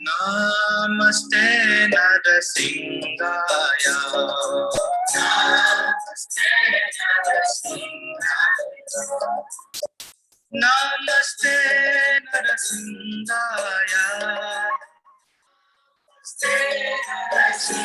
Namaste Narasingaya. Namaste Narasingaya. Namaste Narasingaya. Namaste Narasingaya.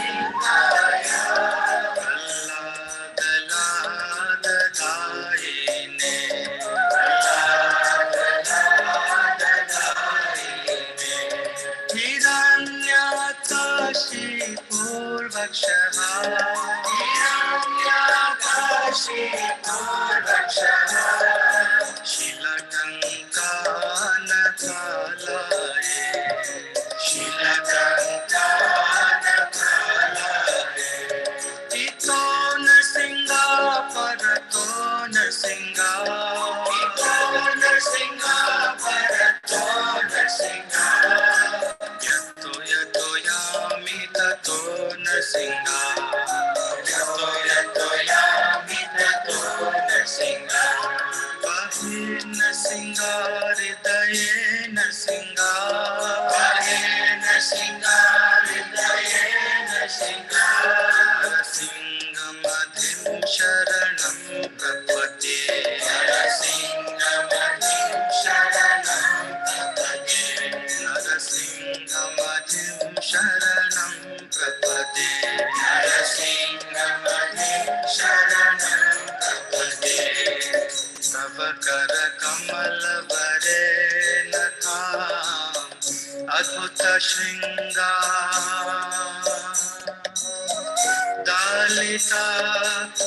Dalita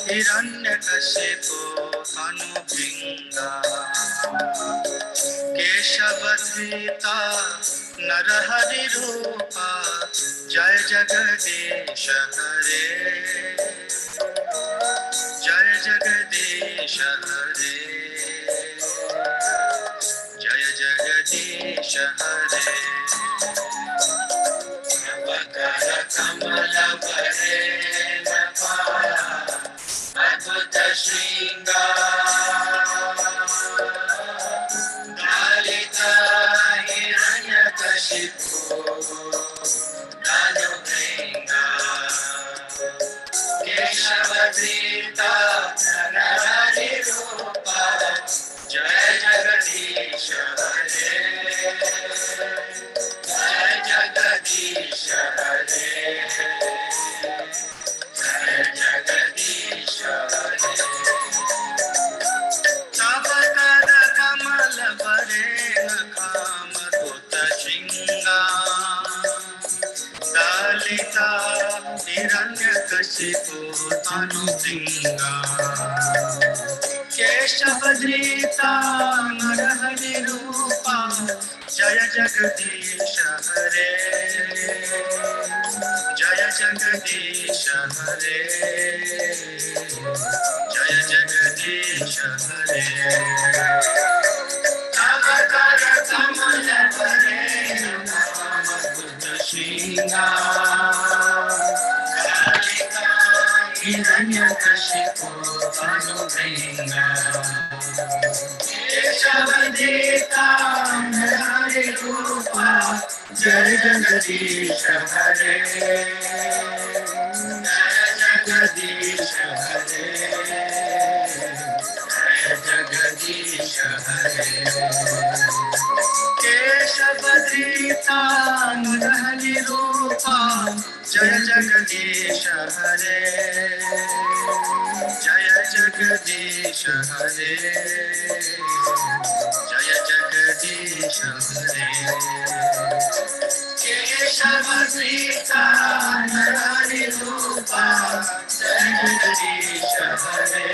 Hiranyakashipu Anubhinga Keshavadhita Narahari Rupa Jai Jagadish Hare Jai Jagadish Hare Jai Jagadish Hare Navakara Kamala Hare Adbhuta Shringa Dalita Hiranyakashipu Danubhinga Keshavadrita Narahari Rupa Jai Jagadish Hare Jai Jagadish Hare Jai Jagadish Hare Tavakara Kamala Varena Kamadhuta Shringa Dalita Hiranyakashipu Tanubhinga Keshavadrita Narahari Rupa Jaya Jagadish Hare Jaya Jagadish Hare Jaya Jagadish Hare Tavakara Kamala Varena Kamadhuta Shringa Dalita Hiranyakashipu Tanubhinga Keshavadrita Narahari Rupa Jai Jagadish Hare Jai Jagadish Hare Jai Jagadish Hare Keshavadrita Narahari Rupa Jai Jagadish Hare Jaya Jagadish Hare Jaya Jagadish Hare Keshavadrita Narahari Rupa Jaya Jagadish Hare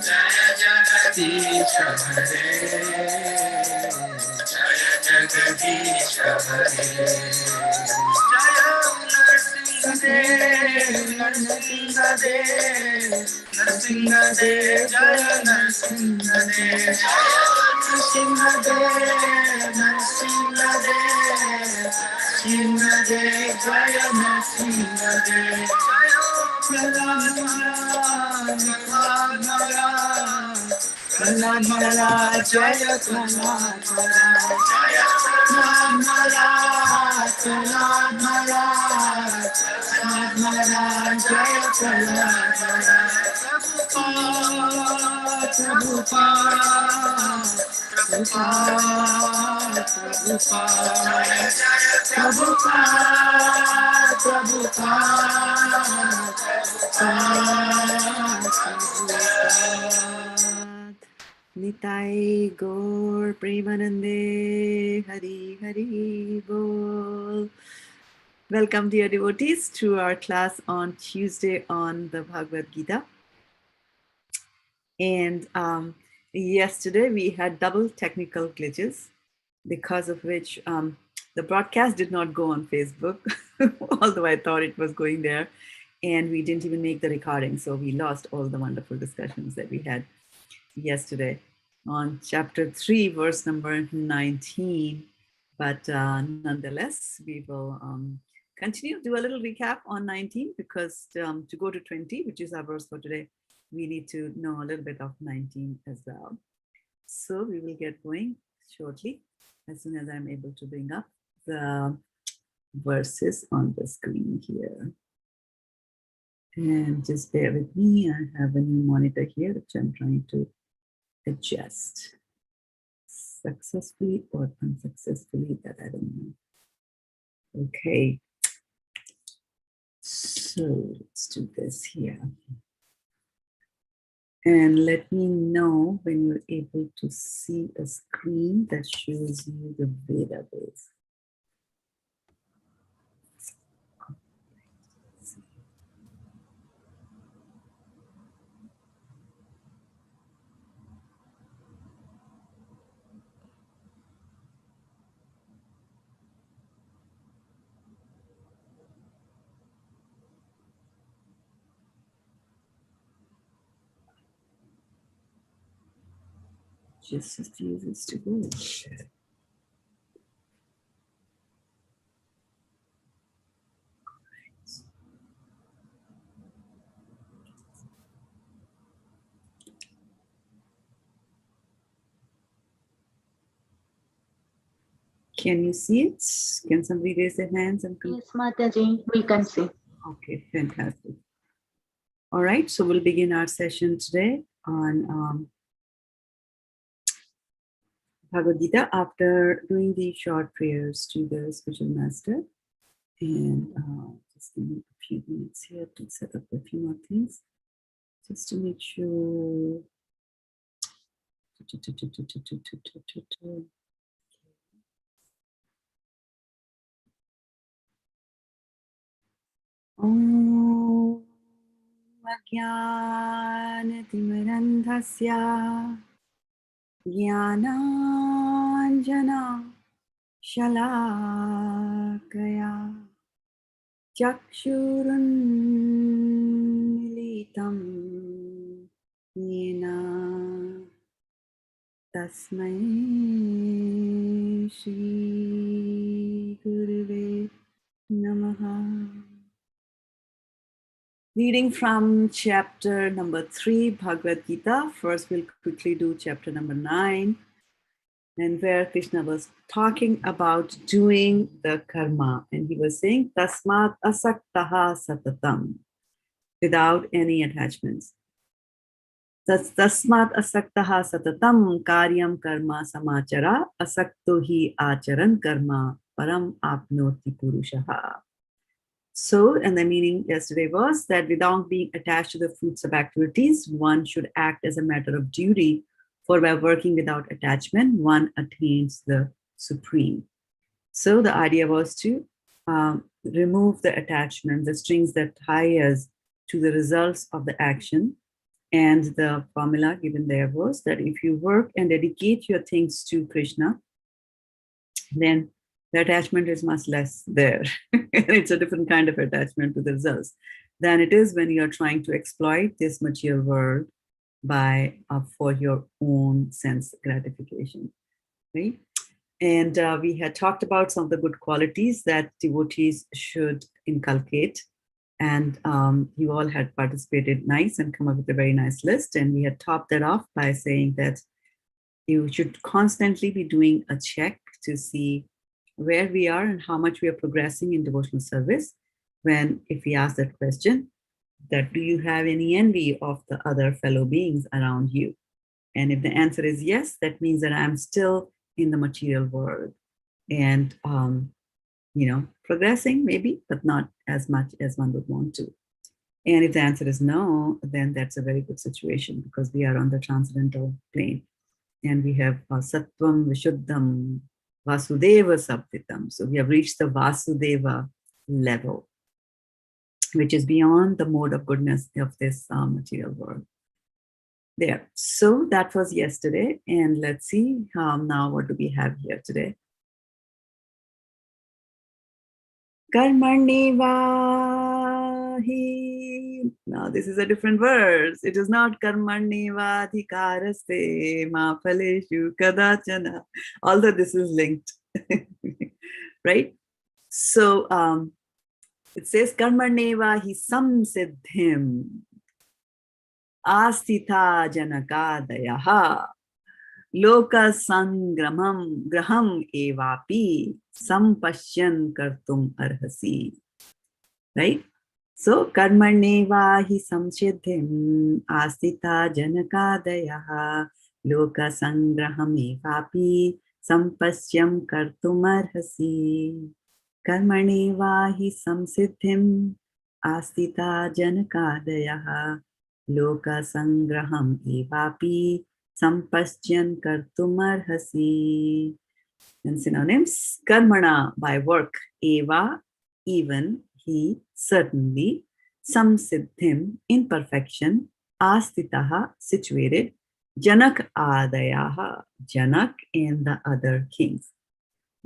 Jaya Jagadish Hare Jaya Jagadish Hare Jaya Narsinga Dev Narsinga Dev Jaya Narsinga Dev Jaya Narsinga Dev Narsinga Dev Narsinga Dev Jaya Narsinga Dev Jaya Prahlad Maharaj Jaya Prahlad Maharaj Jaya Nitai Gaur Premanande Hari Hari Bol. Welcome, dear devotees, to our class on Tuesday on the Bhagavad-gita. And yesterday we had double technical glitches, because of which the broadcast did not go on Facebook, although I thought it was going there. And we didn't even make the recording, so we lost all the wonderful discussions that we had yesterday on chapter 3, verse number 19. But nonetheless, we will continue to do a little recap on 19, because to go to 20, which is our verse for today, we need to know a little bit of 19 as well. So we will get going shortly, as soon as I'm able to bring up the verses on the screen here. And just bear with me, I have a new monitor here, which I'm trying to adjust successfully or unsuccessfully, that I don't know. Okay, so let's do this here. And let me know when you're able to see a screen that shows you the database. Just a few minutes to go. Can you see it? Can somebody raise their hands and come? Yes, Mataji, we can see. Okay, fantastic. All right, so we'll begin our session today on Bhagavad-gita after doing the short prayers to the spiritual master. And just give me a few minutes here to set up a few more things, just to make sure. Om Ajnanatimidandhasya Jnananjana Shalakaya Chakshurunmilitam Yena Tasmai Shri Gurave Namaha. Reading from chapter number 3, Bhagavad-gita. First, we'll quickly do chapter number 9, and where Krishna was talking about doing the karma. And he was saying, Tasmat asaktaha satatam, without any attachments. Tasmat asaktaha satatam karyam karma samachara asakto hi acharan karma param apnoti purushaha. So, and the meaning yesterday was that without being attached to the fruits of activities, one should act as a matter of duty, for by working without attachment, one attains the supreme. So the idea was to remove the attachment, the strings that tie us to the results of the action. And the formula given there was that if you work and dedicate your things to Krishna, then the attachment is much less there. It's a different kind of attachment to the results than it is when you're trying to exploit this material world by for your own sense gratification, right? And we had talked about some of the good qualities that devotees should inculcate. And you all had participated nice and come up with a very nice list. And we had topped that off by saying that you should constantly be doing a check to see where we are and how much we are progressing in devotional service if we ask that question, that do you have any envy of the other fellow beings around you? And if the answer is yes, that means that I'm still in the material world and, progressing maybe, but not as much as one would want to. And if the answer is no, then that's a very good situation because we are on the transcendental plane and we have Sattvam Vishuddham Vasudeva Sabditam. So we have reached the Vasudeva level, which is beyond the mode of goodness of this material world. There. So that was yesterday. And let's see now what do we have here today. Karmani vahi. Now this is a different verse. It is not Karmani vadhikaraste ma phaleshu kadachana. Although this is linked. Right? So it says Karmani vahi samsiddhim astitha janakadayaha loka sangramam graham evapi sampashyan kartum arhasi. Right? So karmaneva hi samsiddhim astitha janakadayaha loka sangraham evapi sampasyam kartum arhasi. Karmaneva hi samsiddhim astitha janakadayaha loka sangraham evapi sampashyan kartumarhasi. And synonyms: karmana, by work, eva, even, he, certainly, samsiddhim, in perfection, astitaha, situated, janak adayaha, Janak and the other kings,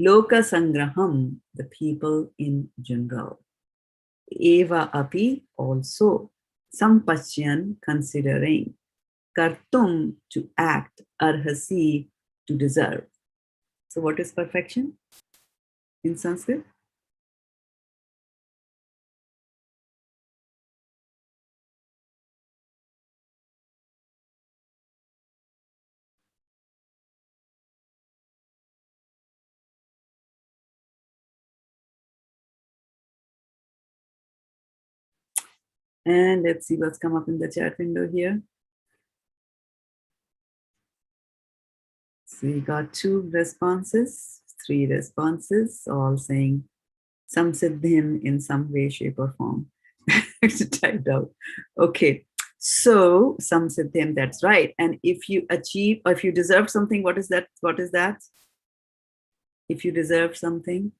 loka sangraham, the people in general, eva api, also, sampashyan, considering, kartum, to act, arhasi, to deserve. So what is perfection in Sanskrit? And let's see what's come up in the chat window here. So we got 2 responses, 3 responses, all saying samsiddhim in some way, shape, or form. It's typed out. Okay, so samsiddhim, that's right. And if you achieve, or if you deserve something, what is that? What is that? If you deserve something.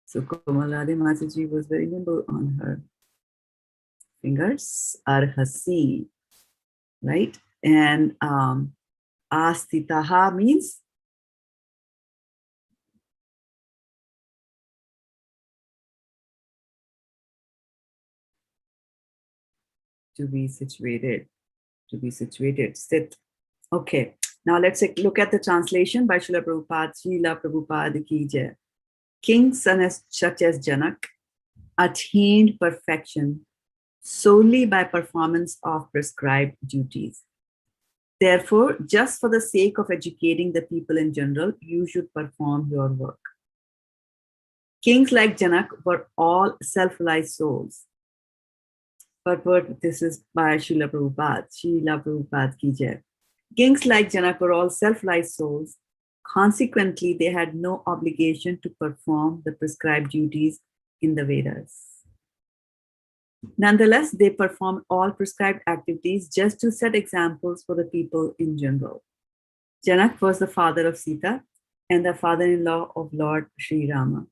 So Komaladi Mataji was very nimble on her fingers, arhasi, right? And astitaha means to be situated, sit. Okay, now let's look at the translation by Srila Prabhupada. Srila Prabhupada ki jai. Kings such as Janak attained perfection solely by performance of prescribed duties. Therefore, just for the sake of educating the people in general, you should perform your work. Kings like Janak were all self-realized souls. Purport, this is by Srila Prabhupada. Srila Prabhupada ki jai. Kings like Janak were all self-realized souls. Consequently, they had no obligation to perform the prescribed duties in the Vedas. Nonetheless, they performed all prescribed activities just to set examples for the people in general. Janak was the father of Sita and the father-in-law of Lord Sri Rama.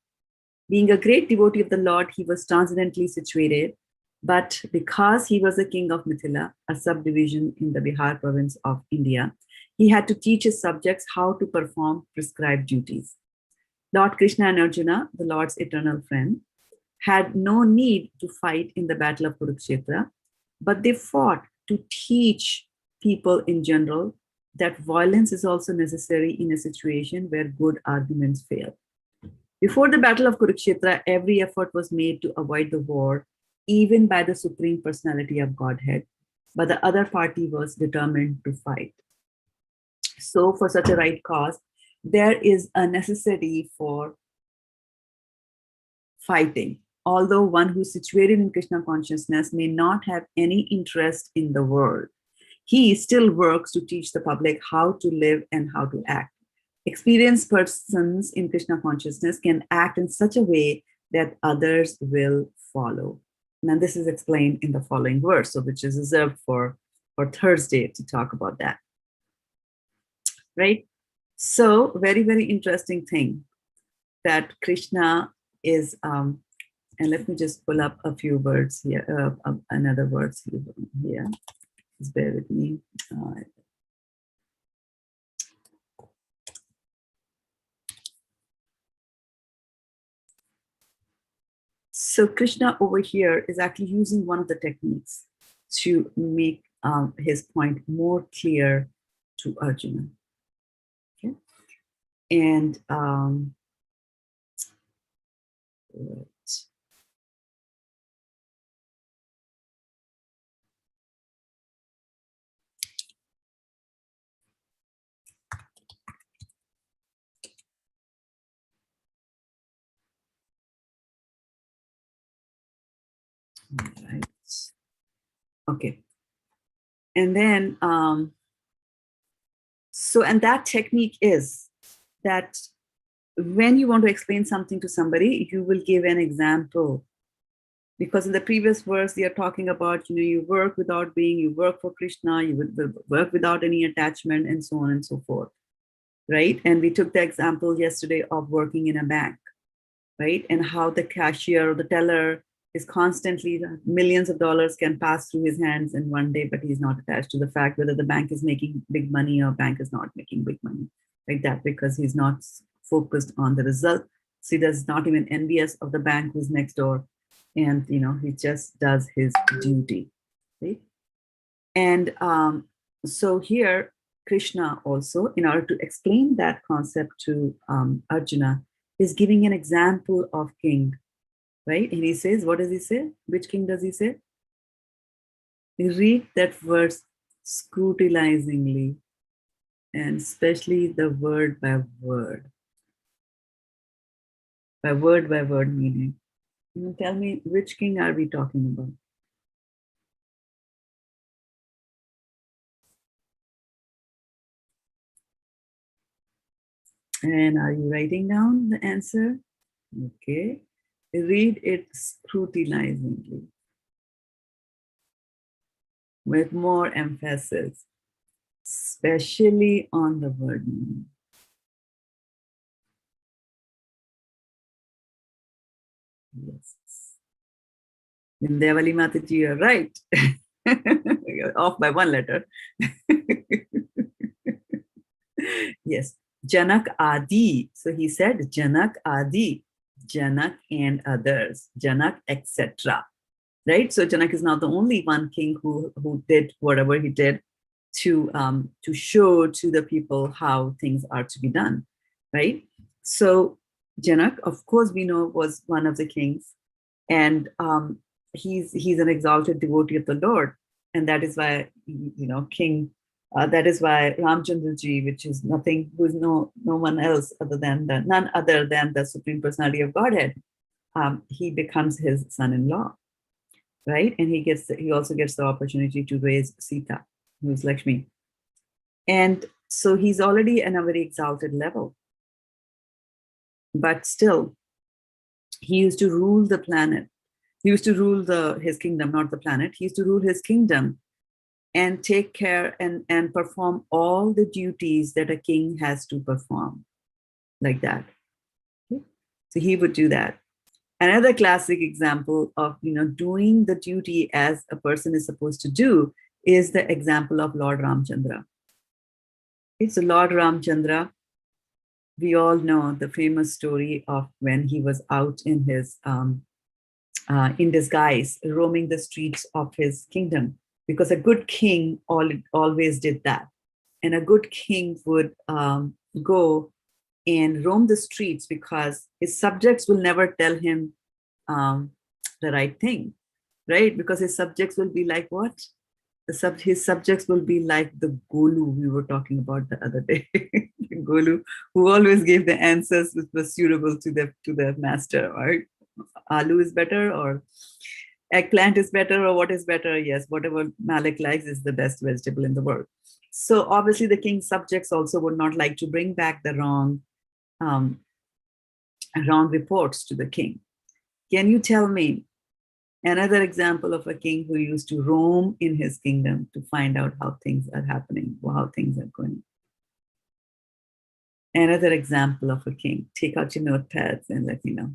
Being a great devotee of the Lord, he was transcendently situated, but because he was the king of Mithila, a subdivision in the Bihar province of India, he had to teach his subjects how to perform prescribed duties. Lord Krishna and Arjuna, the Lord's eternal friend, had no need to fight in the battle of Kurukshetra, but they fought to teach people in general that violence is also necessary in a situation where good arguments fail. Before the battle of Kurukshetra, every effort was made to avoid the war, even by the Supreme Personality of Godhead, but the other party was determined to fight. So for such a right cause, there is a necessity for fighting. Although one who is situated in Krishna consciousness may not have any interest in the world, he still works to teach the public how to live and how to act. Experienced persons in Krishna consciousness can act in such a way that others will follow. And this is explained in the following verse, so which is reserved for Thursday to talk about that. Right? So very, very interesting thing that Krishna is, and let me just pull up a few words here, another words here. Just bear with me. So Krishna over here is actually using one of the techniques to make his point more clear to Arjuna. Okay, and right. All right. Okay, and then so and that technique is that when you want to explain something to somebody, you will give an example. Because in the previous verse, they are talking about, you work without being, you work for Krishna, you will work without any attachment, and so on and so forth, right? And we took the example yesterday of working in a bank, right? And how the cashier or the teller is constantly, millions of dollars can pass through his hands in one day, but he's not attached to the fact whether the bank is making big money or bank is not making big money, like that, because he's not focused on the result. So he does not even envious of the bank who's next door. And, he just does his duty, right? And so here, Krishna also, in order to explain that concept to Arjuna, is giving an example of king, right? And he says, what does he say? Which king does he say? You read that verse scrutinizingly, and especially the word by word meaning. Tell me, which king are we talking about? And are you writing down the answer? Okay. Read it scrutinizingly with more emphasis, especially on the word meaning. Yes. Vindhyavali Mataji, you're right. You're off by one letter. Yes. Janak Adi. So he said Janak Adi, Janak and others, Janak, etc. Right? So Janak is not the only one king who did whatever he did to show to the people how things are to be done, right? So Janak, of course, we know was one of the kings, and he's an exalted devotee of the Lord, and that is why King. That is why Ramchandra ji, which is nothing, who is no one else other than none other than the Supreme Personality of Godhead, he becomes his son-in-law, right? And he also gets the opportunity to raise Sita, who is Lakshmi. And so he's already in a very exalted level. But still, he used to rule the planet. He used to rule his kingdom, not the planet. He used to rule his kingdom and take care and perform all the duties that a king has to perform, like that. Okay? So he would do that. Another classic example of doing the duty as a person is supposed to do is the example of Lord Ramchandra. Okay, so Lord Ramchandra, we all know the famous story of when he was out in his in disguise, roaming the streets of his kingdom, because a good king always did that, and a good king would go and roam the streets because his subjects will never tell him the right thing, right? Because his subjects will be like, what? his subjects will be like the Golu we were talking about the other day. Golu, who always gave the answers which was suitable to the master, right? Aloo is better, or eggplant is better, or what is better? Yes, whatever Malik likes is the best vegetable in the world. So obviously the king's subjects also would not like to bring back the um, wrong reports to the king. Can you tell me another example of a king who used to roam in his kingdom to find out how things are happening, or how things are going? Another example of a king. Take out your notepads and let me know.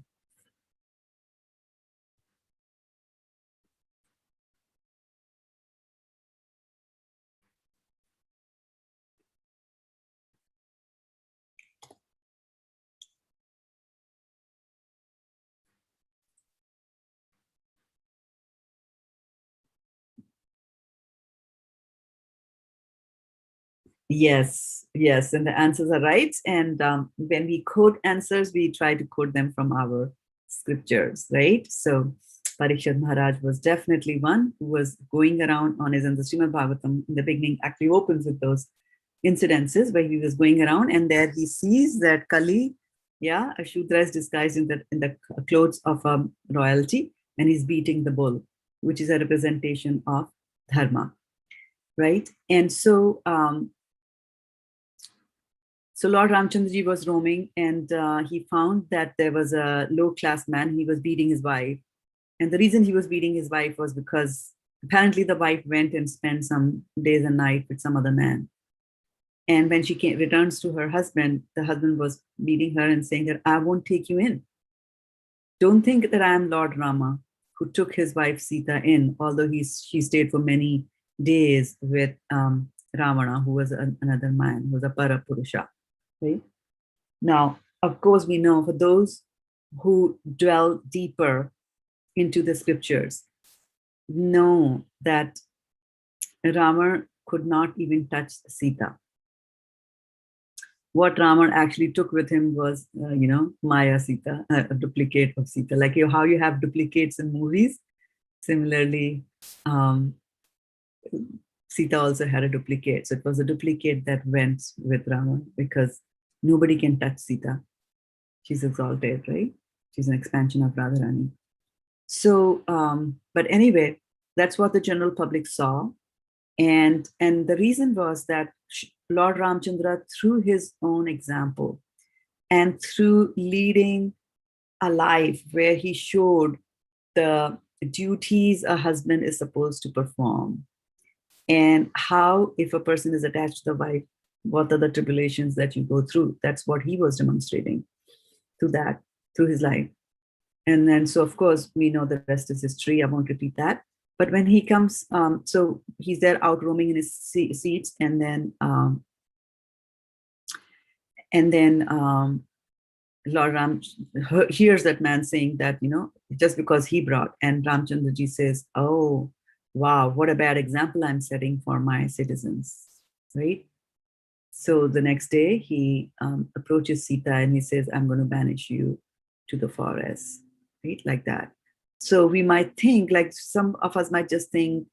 Yes, yes, and the answers are right. And when we quote answers, we try to quote them from our scriptures, right? So Parikshit Maharaj was definitely one who was going around on his, and the Srimad Bhagavatam in the beginning actually opens with those incidences where he was going around, and there he sees that Kali, yeah, a Shudra is disguised in the clothes of royalty, and he's beating the bull, which is a representation of dharma, right? And so Lord Ramchandraji was roaming, and he found that there was a low-class man. He was beating his wife. And the reason he was beating his wife was because apparently the wife went and spent some days and nights with some other man. And when she returns to her husband, the husband was beating her and saying that, I won't take you in. Don't think that I am Lord Rama, who took his wife Sita in, although she stayed for many days with Ravana, who was another man, who was a Parapurusha. Right? Now, of course, we know for those who dwell deeper into the scriptures, know that Rama could not even touch Sita. What Rama actually took with him was, Maya Sita, a duplicate of Sita. Like how you have duplicates in movies, similarly, Sita also had a duplicate. So it was a duplicate that went with Rama because nobody can touch Sita. She's exalted, right? She's an expansion of Radharani. So, but anyway, that's what the general public saw. And the reason was that Lord Ramchandra, through his own example and through leading a life where he showed the duties a husband is supposed to perform, and how, if a person is attached to the wife, what are the tribulations that you go through. That's what he was demonstrating through his life. And then, so of course, we know the rest is history. I won't repeat that. But when he comes, so he's there out roaming in his seats, and then Lord Ram hears that man saying that, just because he brought, and Ramchandraji says, oh, wow, what a bad example I'm setting for my citizens, right? So the next day he approaches Sita and he says, I'm going to banish you to the forest, right? Like that. So we might think, like some of us might just think,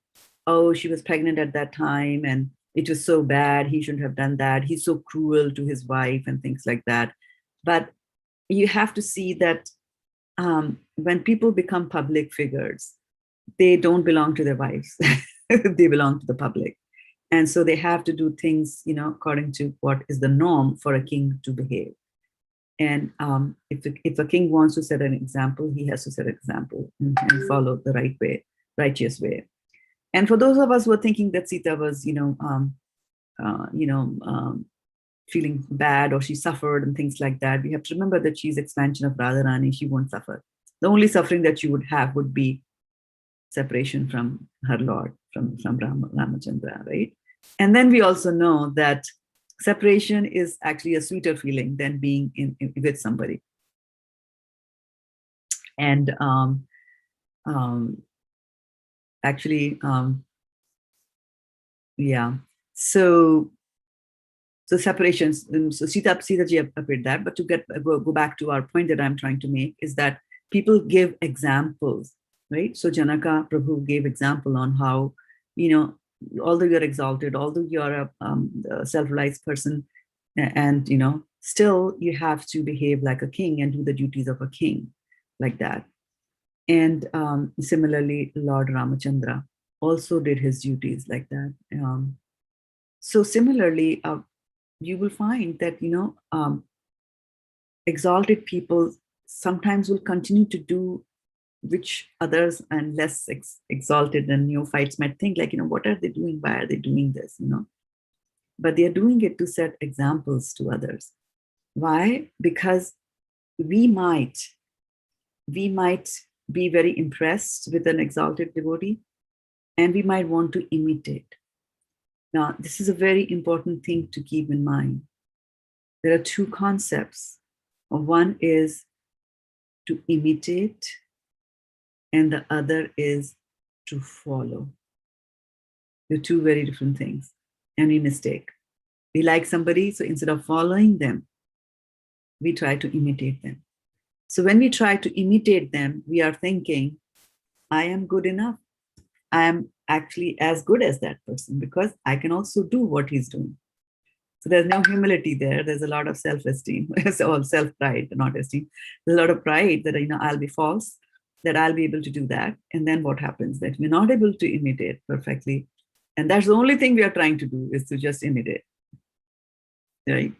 oh, she was pregnant at that time and it was so bad, he shouldn't have done that. He's so cruel to his wife and things like that. But you have to see that when people become public figures, they don't belong to their wives. They belong to the public. And so they have to do things, according to what is the norm for a king to behave. And if a king wants to set an example, he has to set an example and follow the right way, righteous way. And for those of us who are thinking that Sita was, feeling bad or she suffered and things like that, we have to remember that she's expansion of Radharani. She won't suffer. The only suffering that she would have would be separation from her Lord, from Ramachandra, right? And then we also know that separation is actually a sweeter feeling than being with somebody. And yeah. So separations. So Sitaji appeared that. But to go back to our point that I'm trying to make is that people give examples, right? So Janaka Prabhu gave example on how, although you're exalted, although you're a self-realized person, and still you have to behave like a king and do the duties of a king, like that. And similarly, Lord Ramachandra also did his duties like that. So similarly, you will find that exalted people sometimes will continue to do which others and less exalted and neophytes might think, like, what are they doing? Why are they doing this? But they are doing it to set examples to others. Why? Because we might be very impressed with an exalted devotee, and we might want to imitate. Now, this is a very important thing to keep in mind. There are two concepts. One is to imitate, and the other is to follow. They're two very different things. Any mistake. We like somebody, so instead of following them, we try to imitate them. So when we try to imitate them, we are thinking, I am good enough. I am actually as good as that person because I can also do what he's doing. So there's no humility there. There's a lot of self-esteem, or self-pride, not esteem. There's a lot of pride that, I'll be false, that I'll be able to do that. And then what happens? That we're not able to imitate perfectly. And that's the only thing we are trying to do, is to just imitate, right?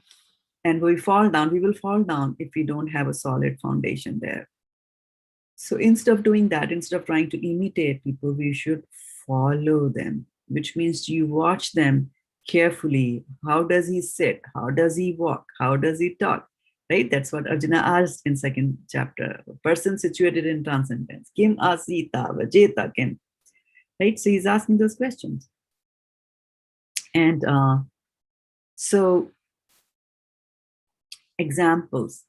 And we fall down, we will fall down if we don't have a solid foundation there. So instead of doing that, instead of trying to imitate people, we should follow them, which means you watch them carefully. How does he sit? How does he walk? How does he talk? Right? That's what Arjuna asked in second chapter. A person situated in transcendence. Kim asita vajeta kim. Right? So he's asking those questions. And so examples,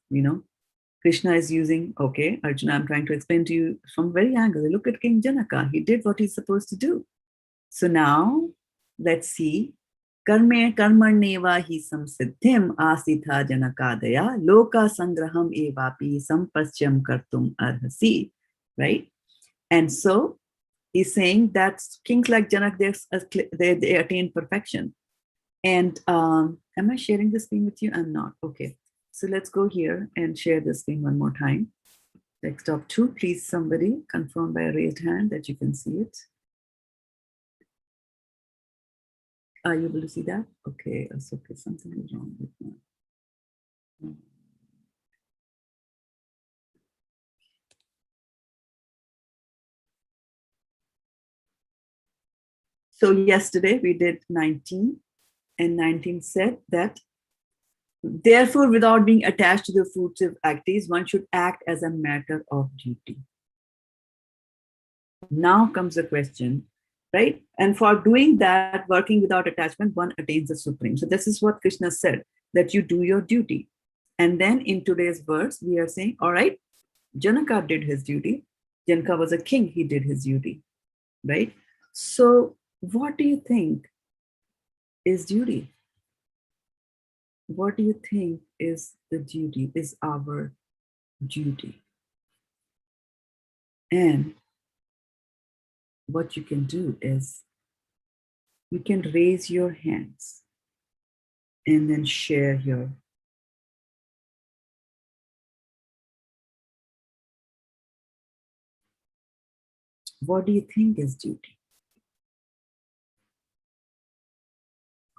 Krishna is using, okay, Arjuna, I'm trying to explain to you from very angle. Look at King Janaka. He did what he's supposed to do. So now let's see. Karme karmarneva hi samsiddhim asitha janakadaya loka sangraham evapi sampasyam kartum arhasi. Right? And so he's saying that kings like Janak, they attain perfection. And am I sharing this thing with you? I'm not. Okay. So let's go here and share this thing one more time. Desktop 2, please somebody confirm by a raised hand that you can see it. Are you able to see that? Okay, it's okay. Something is wrong with that. So yesterday we did 19, and 19 said that therefore, without being attached to the fruits of activities, one should act as a matter of duty. Now comes the question, right? And for doing that, working without attachment, one attains the supreme. So this is what Krishna said, that you do your duty. And then in today's verse, we are saying, all right, Janaka did his duty. Janaka was a king, he did his duty, right? So what do you think is duty? What do you think is the duty, is our duty? And what you can do is you can raise your hands and then share your what do you think is duty?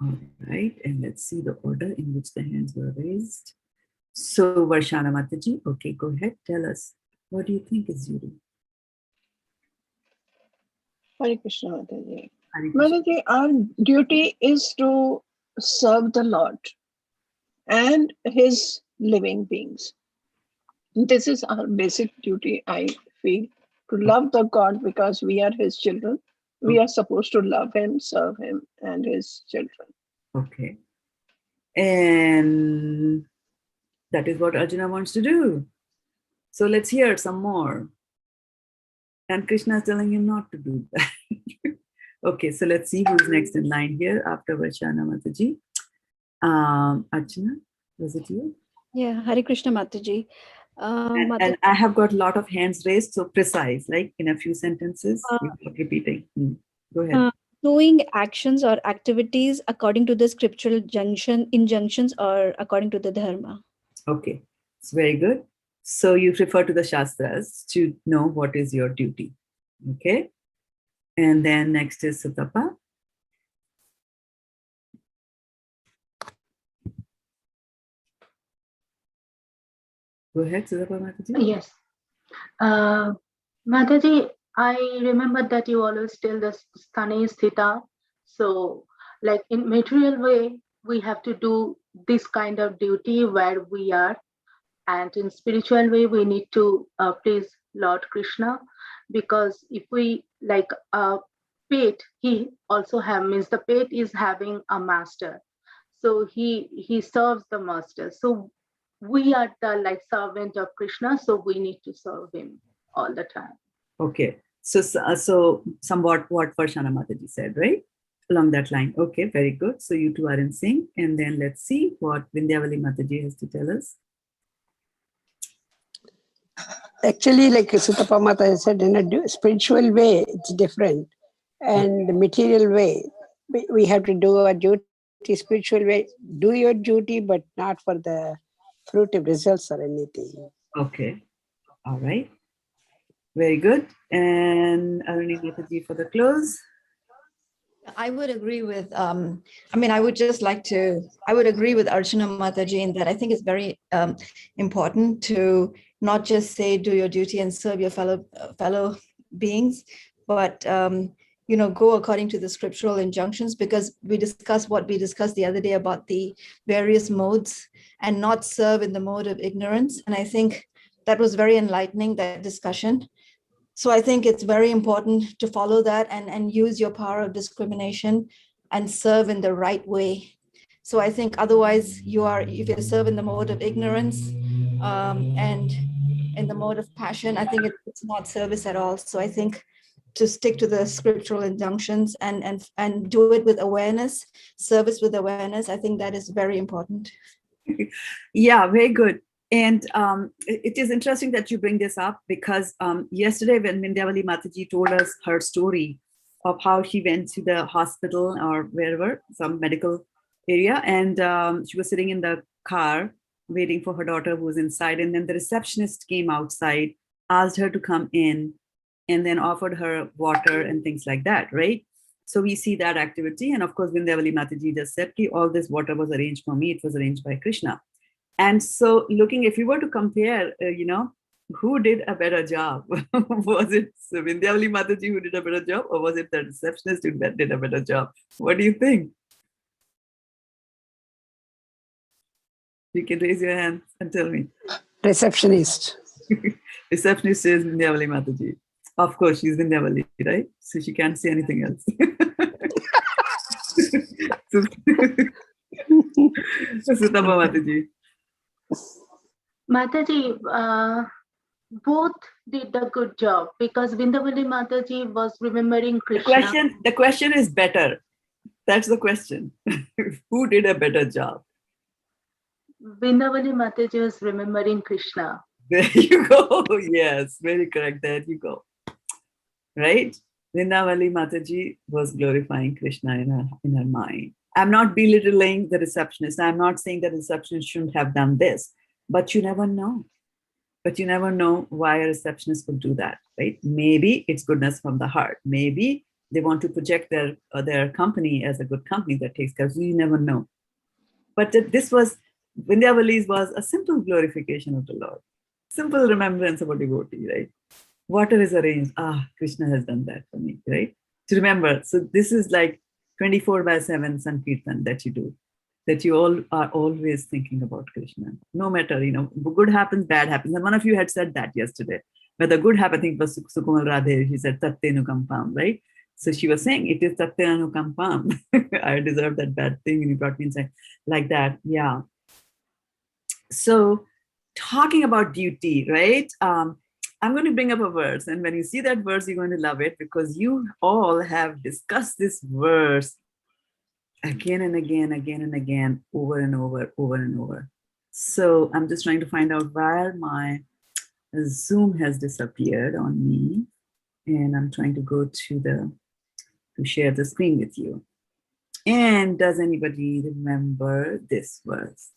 All right, and let's see the order in which the hands were raised. So Varshana Mataji, okay, go ahead, tell us, what do you think is duty? Hare Krishna, Mataji. Hare Krishna. Mataji, our duty is to serve the Lord and his living beings. This is our basic duty, I feel, to love the God because we are his children. We are supposed to love him, serve him, and his children. Okay. And that is what Arjuna wants to do. So let's hear some more. And Krishna is telling him not to do that. Okay, so let's see who's next in line here after Varshana Mataji. Archana, was it you? Yeah, Hare Krishna Mataji. And I have got a lot of hands raised, so precise, like in a few sentences, without repeating. Go ahead. doing actions or activities according to the scriptural injunctions or according to the dharma. Okay, it's very good. So you refer to the Shastras to know what is your duty. Okay. And then next is Sutapa. Go ahead, Sutapa Mataji. Yes. Mataji, I remember that you always tell the Stane Sthita. So, like in material way, we have to do this kind of duty where we are. And in spiritual way, we need to please Lord Krishna. Because if we like pet, he also have means the pet is having a master. So he serves the master. So we are the like servant of Krishna, so we need to serve him all the time. Okay. So somewhat what Varshana Mataji said, right? Along that line. Okay, very good. So you two are in sync. And then let's see what Vindhyavali Mataji has to tell us. Actually, like Sutapa Mata said, in a spiritual way, it's different. And the material way, we have to do our duty. Spiritual way, do your duty, but not for the fruitive results or anything. Okay. All right. Very good. And Aruni Mataji for the close. I would agree with, I would just like to, I would agree with Archana Mataji in that I think it's very important to not just say, do your duty and serve your fellow beings, but, go according to the scriptural injunctions, because we discussed what we discussed the other day about the various modes and not serve in the mode of ignorance. And I think that was very enlightening, that discussion. So I think it's very important to follow that and use your power of discrimination and serve in the right way. So I think otherwise if you serve in the mode of ignorance and in the mode of passion, I think it's not service at all. So I think to stick to the scriptural injunctions and do it with awareness, service with awareness, I think that is very important. Yeah, very good. And it is interesting that you bring this up, because yesterday when Vindhyavali Mataji told us her story of how she went to the hospital or wherever, some medical area, and she was sitting in the car waiting for her daughter who was inside, and then the receptionist came outside, asked her to come in, and then offered her water and things like that, right? So we see that activity. And of course, Vindhyavali Mataji just said, all this water was arranged for me, it was arranged by Krishna. And so looking, if you were to compare, who did a better job? Was it Vindhyavali Mataji who did a better job, or was it the receptionist who did a better job? What do you think? You can raise your hand and tell me. Receptionist. Receptionist is Vindhyavali Mataji. Of course, she's Vindhyavali, right? So she can't say anything else. Sutapa Mataji. Mataji, both did a good job, because Vindhyavali Mataji was remembering Krishna. The question is better. That's the question. Who did a better job? Vindhyavali Mataji was remembering Krishna. There you go. Yes, very correct. There you go. Right? Vindhyavali Mataji was glorifying Krishna in her mind. I'm not belittling the receptionist. I'm not saying the receptionist shouldn't have done this, but you never know. But you never know why a receptionist would do that, right? Maybe it's goodness from the heart. Maybe they want to project their company as a good company that takes care of you. You never know. But Vindhyavali's was a simple glorification of the Lord. Simple remembrance of a devotee, right? Water is arranged. Krishna has done that for me, right? To remember. So this is like 24/7 Sankirtan that you do, that you all are always thinking about Krishna. No matter, good happens, bad happens. And one of you had said that yesterday. Whether good happens, I think it was Sukumal Radhe, she said, Tatte Kampam, right? So she was saying, it is Tatte Kampam. I deserve that bad thing, and you brought me inside. Like that, yeah. So talking about duty, right? I'm going to bring up a verse, and when you see that verse, you're going to love it, because you all have discussed this verse again and again, over and over. So I'm just trying to find out where my Zoom has disappeared on me, and I'm trying to go to the to share the screen with you. And does anybody remember this verse?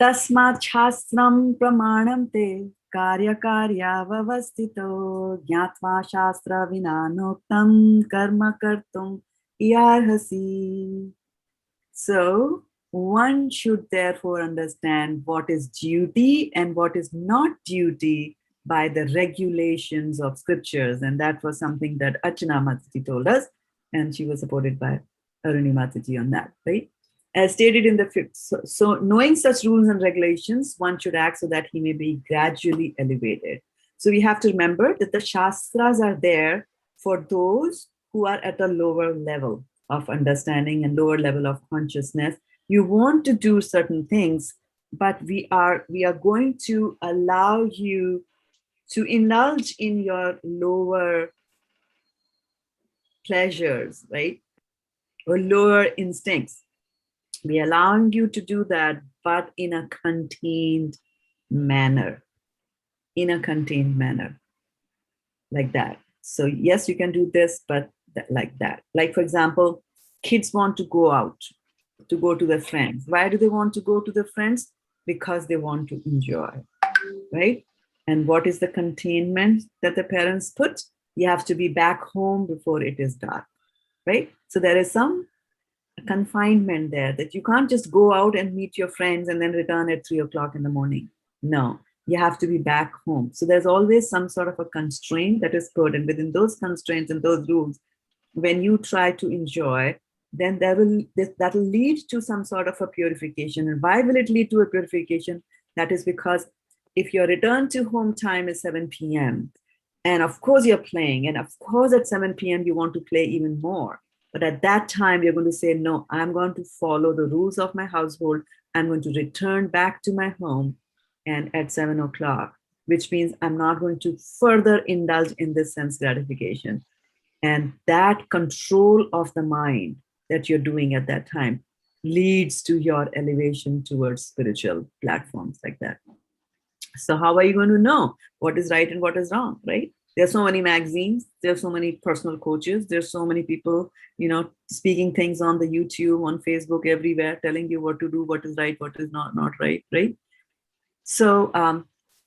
Tasmat shastram pramanam te karya karyavavastito jnatva shastra vinanoktam karma kartum iyarhasi. So one should therefore understand what is duty and what is not duty by the regulations of scriptures. And that was something that Archana Mataji told us, and she was supported by Aruni Mataji on that, right? As stated in the fifth, so knowing such rules and regulations, one should act so that he may be gradually elevated. So we have to remember that the Shastras are there for those who are at a lower level of understanding and lower level of consciousness. You want to do certain things, but we are going to allow you to indulge in your lower pleasures, right? Or lower instincts. We're allowing you to do that, but in a contained manner. In a contained manner. Like that. So yes, you can do this, but like that. Like, for example, kids want to go out, to go to their friends. Why do they want to go to their friends? Because they want to enjoy, right? And what is the containment that the parents put? You have to be back home before it is dark, right? So there is some confinement there that you can't just go out and meet your friends and then return at 3 o'clock in the morning. No, you have to be back home. So there's always some sort of a constraint that is put, and within those constraints and those rules, when you try to enjoy, then that will lead to some sort of a purification. And why will it lead to a purification? That is because if your return to home time is 7 p.m., and of course you're playing, and of course at 7 p.m. you want to play even more. But at that time, you're going to say, no, I'm going to follow the rules of my household. I'm going to return back to my home and at 7 o'clock, which means I'm not going to further indulge in this sense gratification. And that control of the mind that you're doing at that time leads to your elevation towards spiritual platforms like that. So how are you going to know what is right and what is wrong, right? There's so many magazines, there's so many personal coaches, there's so many people, speaking things on the YouTube, on Facebook, everywhere, telling you what to do, what is right, what is not right, right? So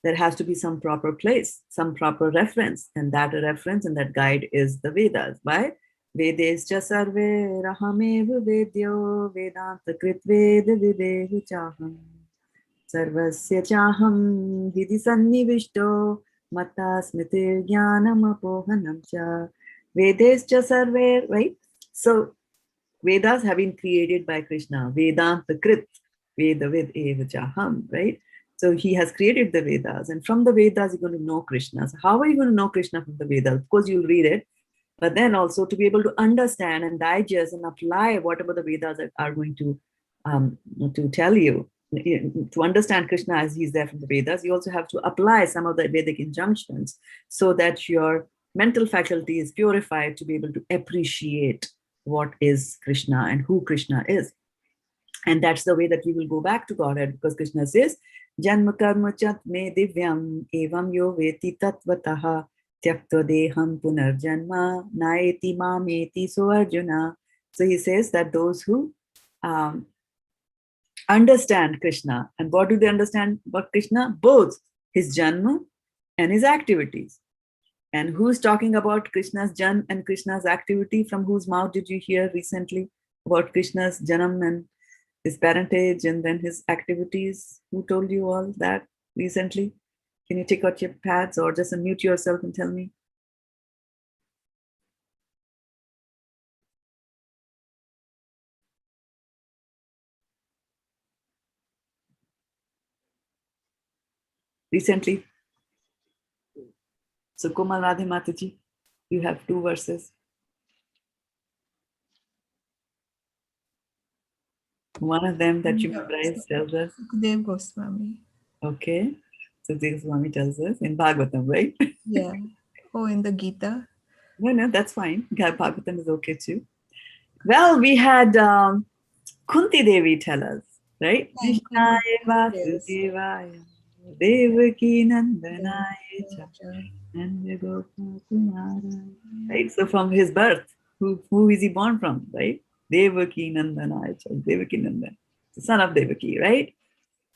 there has to be some proper place, some proper reference, and that reference and that guide is the Vedas. Why? Vedescha sarve rahamev vedyo vedanta krit ved videhu chaham sarvasya chaham hidi sannivishto mata smritir jnanam apohanam cha. Vedescha sarve, right? So Vedas have been created by Krishna. Vedanta krit, veda ved eva chaham, right? So he has created the Vedas, and from the Vedas you're going to know Krishna. So how are you going to know Krishna from the Vedas? Of course you'll read it, but then also to be able to understand and digest and apply whatever the Vedas are going to tell you. To understand Krishna as he's there from the Vedas, you also have to apply some of the Vedic injunctions so that your mental faculty is purified to be able to appreciate what is Krishna and who Krishna is. And that's the way that we will go back to Godhead, because Krishna says, Janma karma chat me divyam evam yo veti tatvataha tyakta deham punarjanma naeti mameti so Arjuna. So he says that those who understand Krishna, and what do they understand about Krishna? Both his janma and his activities. And who's talking about Krishna's janma and Krishna's activity? From whose mouth did you hear recently about Krishna's janam and his parentage and then his activities? Who told you all that recently? Can you take out your pads or just unmute yourself and tell me? Recently. So Komal Radhe Mataji, you have 2 verses. One of them that you memorized tells us. Sukadev Goswami. Okay. So Goswami tells us in Bhagavatam, right? Yeah. Oh, in the Gita. No, that's fine. Bhagavatam is okay too. Well, we had Kunti Devi tell us, right? Krishnaya Vasudevaya Devaki Nandanaya Cha Nanda Gopa Kumara. Right? So from his birth, Who is he born from, right? Devaki Nandana, Devaki Nandan, the son of Devaki, right?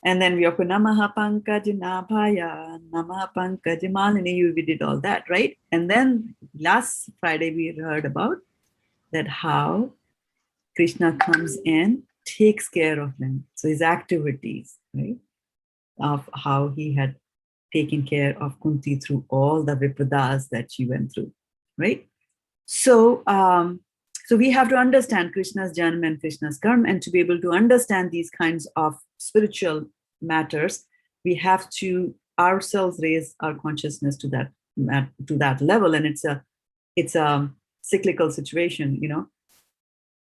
And then we offer Namaha Pankaj Nabhaya, Namaha Pankaj Malini, we did all that, right? And then last Friday we heard about that how Krishna comes in, takes care of them. So his activities, right? Of how he had taken care of Kunti through all the vipadas that she went through, right? So, so we have to understand Krishna's Janma and Krishna's Karma, and to be able to understand these kinds of spiritual matters, we have to ourselves raise our consciousness to that level, and it's a cyclical situation, you know.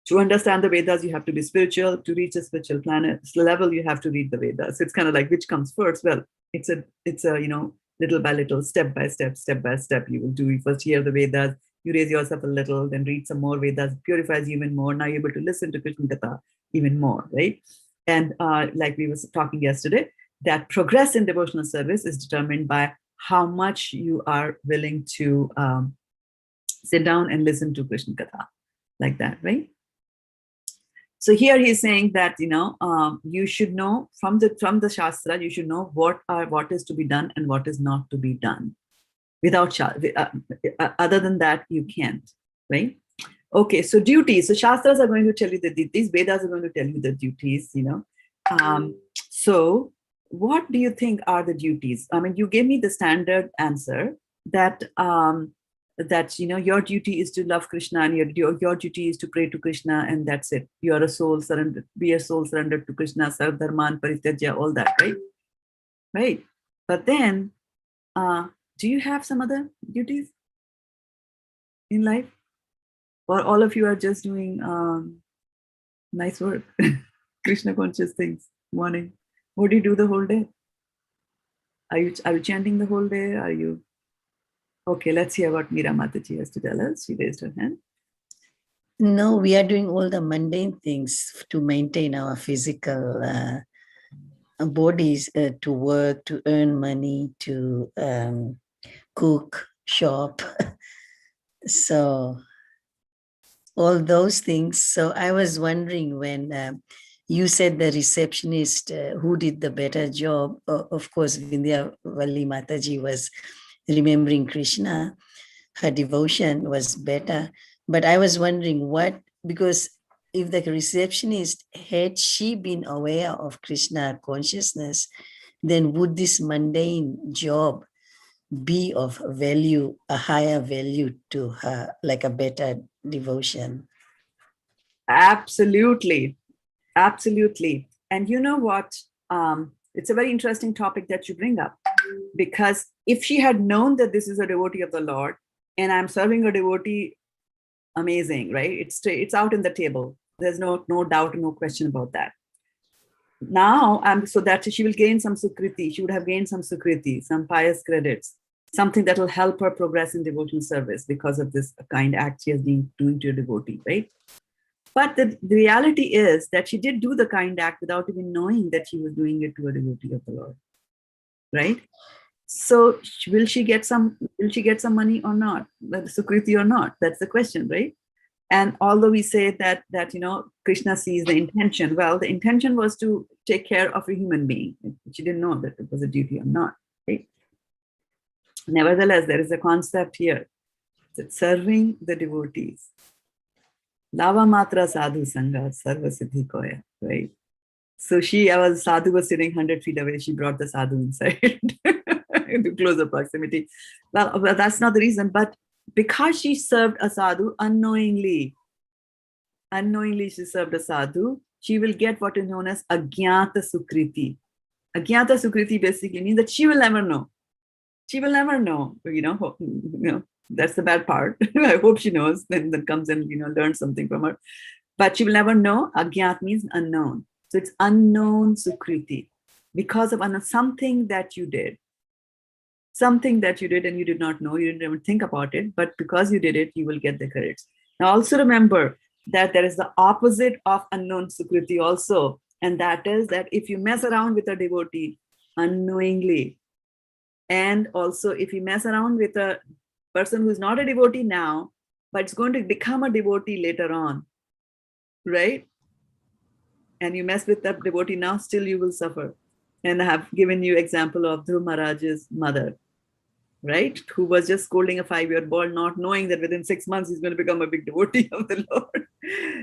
To understand the Vedas, you have to be spiritual. To reach a spiritual level, you have to read the Vedas. So it's kind of like which comes first. Well, it's a you know, little by little, step by step. You will do. You first hear the Vedas, you raise yourself a little, then read some more Vedas, purifies you even more. Now you're able to listen to Krishna Katha even more, right? And like we were talking yesterday, that progress in devotional service is determined by how much you are willing to sit down and listen to Krishna Katha, like that, right? So here he's saying that, you know, you should know from the Shastra, you should know what is to be done and what is not to be done. Without other than that, you can't, right? Okay, so duties. So Shastras are going to tell you these Vedas are going to tell you the duties, you know. So what do you think are the duties? I mean, you gave me the standard answer that that, you know, your duty is to love Krishna, and your duty is to pray to Krishna, and that's it. You're a soul surrendered, be a soul surrendered to Krishna, sarv dharman parityaja, all that, right? Right. But then, do you have some other duties in life? Or all of you are just doing nice work, Krishna conscious things, morning? What do you do the whole day? Are you chanting the whole day? Are you? Okay, let's hear what Meera Mataji has to tell us. She raised her hand. No, we are doing all the mundane things to maintain our physical bodies, to work, to earn money, to cook, shop. So all those things. So I was wondering when you said the receptionist who did the better job, of course, Vindhya Valli Mataji was remembering Krishna, her devotion was better. But I was wondering because if the receptionist, had she been aware of Krishna consciousness, then would this mundane job be of value, a higher value to her, like a better devotion? Absolutely. Absolutely. And you know what? It's a very interesting topic that you bring up, because if she had known that this is a devotee of the Lord and I'm serving a devotee, amazing, right? It's out in the table. There's no doubt, no question about that. Now, so that she will gain some sukriti. She would have gained some sukriti, some pious credits, something that will help her progress in devotional service because of this kind act she has been doing to a devotee, right? But the reality is that she did do the kind act without even knowing that she was doing it to a devotee of the Lord, right? So will she get some money or not, sukriti or not? That's the question, right? And although we say that you know, Krishna sees the intention, well, the intention was to take care of a human being. She didn't know that it was a duty or not, right? Nevertheless, there is a concept here that serving the devotees, lava matra sadhu sangha sarva siddhi koya, right? So sadhu was sitting 100 feet away. She brought the sadhu inside into closer proximity. Well, that's not the reason, but because she served a sadhu unknowingly she served a sadhu, she will get what is known as agyata sukriti. Agyata sukriti basically means that she will never know. She will never know, you know, that's the bad part. I hope she knows, then comes and, you know, learns something from her. But she will never know. Agyat means unknown. So it's unknown sukriti because of something that you did. Something that you did and you did not know, you didn't even think about it, but because you did it, you will get the credits. Now also remember that there is the opposite of unknown sukriti also, and that is that if you mess around with a devotee unknowingly, and also if you mess around with a person who's not a devotee now, but it's going to become a devotee later on, right? And you mess with that devotee now, still you will suffer. And I have given you example of Dhruv Maharaj's mother, right? Who was just scolding a 5-year-old boy, not knowing that within 6 months he's going to become a big devotee of the Lord.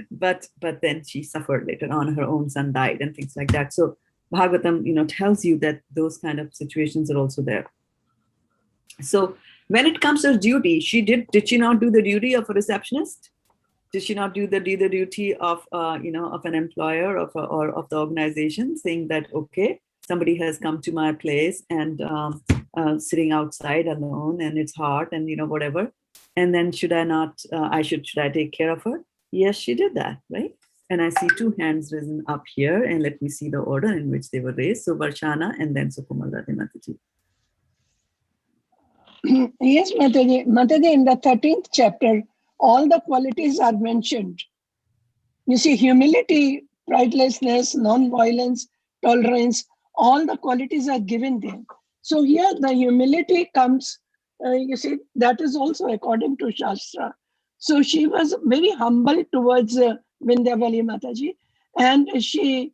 But then she suffered later on. Her own son died and things like that. So Bhagavatam, tells you that those kind of situations are also there. So when it comes to duty, did she not do the duty of a receptionist? Did she not do the duty of of an employer or of the organization, saying that, okay, somebody has come to my place and sitting outside alone and it's hot and whatever, and then should I take care of her? Yes, she did that, right? And I see 2 hands risen up here, and let me see the order in which they were raised. So Varshana and then Sukomal-Radhe Mataji. Yes, Mataji. Mataji, in the 13th chapter, all the qualities are mentioned. You see, humility, pridelessness, non-violence, tolerance, all the qualities are given there. So here the humility comes, you see, that is also according to Shastra. So she was very humble towards Vindhyavali Mataji, and she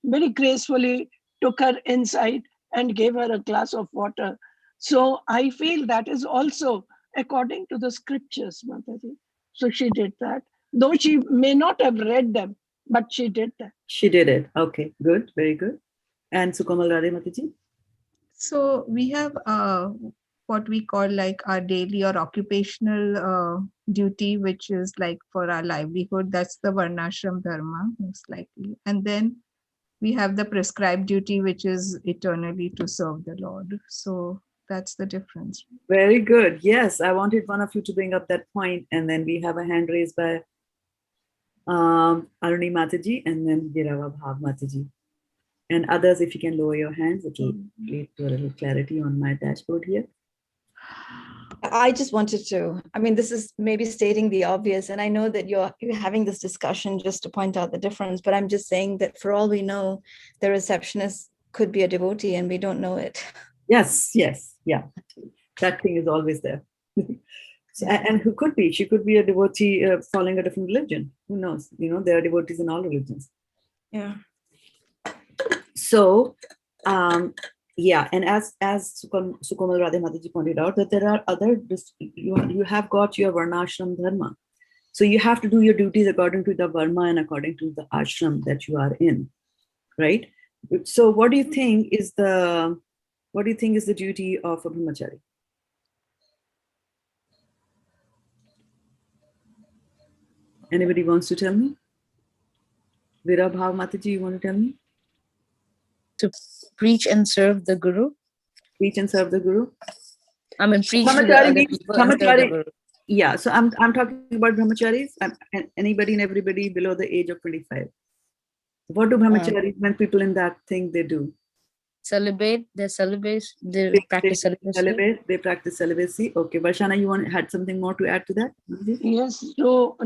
very gracefully took her inside and gave her a glass of water. So I feel that is also according to the scriptures, Mataji. So she did that. Though she may not have read them, but she did that. She did it. Okay, good, very good. And Sukomal-Radhe Mataji? So we have what we call like our daily or occupational duty, which is like for our livelihood. That's the Varnashram Dharma, most likely. And then we have the prescribed duty, which is eternally to serve the Lord. So that's the difference. Very good. Yes, I wanted one of you to bring up that point, and then we have a hand raised by Aruni Mataji and then Virava Bhav Mataji. And others, if you can lower your hands, it will lead to a little clarity on my dashboard here. I just wanted to, this is maybe stating the obvious, and I know that you're having this discussion just to point out the difference, but I'm just saying that for all we know, the receptionist could be a devotee and we don't know it. Yes, yeah. That thing is always there. And who could be? She could be a devotee following a different religion. Who knows? There are devotees in all religions. Yeah. So, yeah, and as Sukomal-Radhe Mataji pointed out, that there are other, you have got your Varnashram Dharma. So you have to do your duties according to the Varma and according to the ashram that you are in, right? So what do you think is the duty of a brahmachari? Anybody wants to tell me? Vira Bhav Mataji, you want to tell me? To preach and serve the Guru. Preach and serve the Guru. Preach to the other people and serve the Guru. Yeah, so I'm talking about brahmacharis. Anybody and everybody below the age of 25. What do brahmacharis, when people in that thing, they do? Celibate. They practice celibacy. They practice celibacy. Okay, Varshana, you had something more to add to that? Yes, to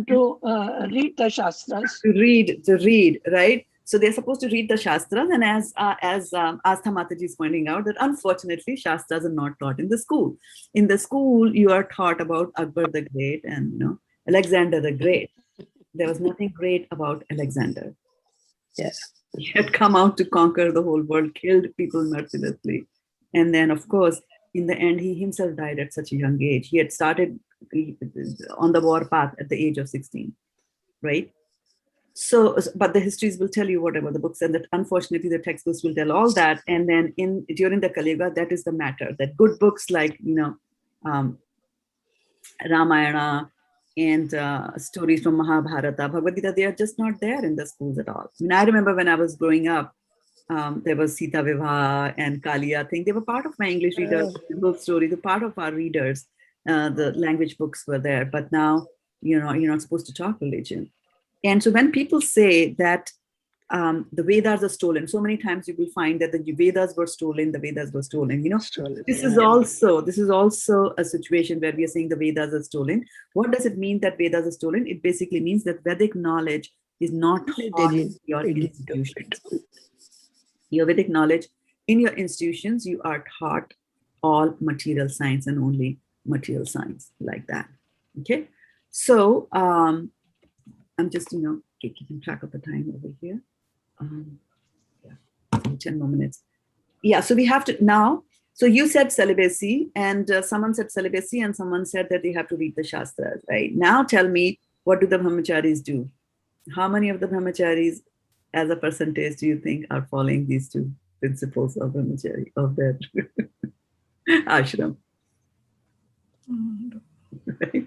read the Shastras. To read, right? So they're supposed to read the Shastras, and as Astha Mataji is pointing out, that unfortunately Shastras are not taught in the school. In the school, you are taught about Akbar the Great and Alexander the Great. There was nothing great about Alexander. Yes. He had come out to conquer the whole world, killed people mercilessly. And then, of course, in the end, he himself died at such a young age. He had started on the war path at the age of 16, right? So, but the histories will tell you whatever the books, and that unfortunately the textbooks will tell all that. And then during the Kali Yuga, that is the matter, that good books like, Ramayana, and stories from Mahabharata, Bhagavad-gita, they are just not there in the schools at all. I remember when I was growing up, there was Sita Vivaha and Kaliya thing. They were part of my English readers, book stories, the part of our readers. The language books were there, but now, you're not supposed to talk religion. And so when people say that the Vedas are stolen, so many times you will find that the Vedas were stolen, This is also a situation where we are saying the Vedas are stolen. What does it mean that Vedas are stolen? It basically means that Vedic knowledge is not taught in your institutions. Your Vedic knowledge in your institutions, you are taught all material science and only material science, like that. Okay, so I'm just, keeping track of the time over here. Yeah, 10 more minutes. Yeah, so we have to now. So you said celibacy, and someone said celibacy, and someone said that they have to read the Shastras, right? Now tell me, what do the brahmacharis do? How many of the brahmacharis, as a percentage, do you think are following these two principles of brahmachari, of their ashram? Right?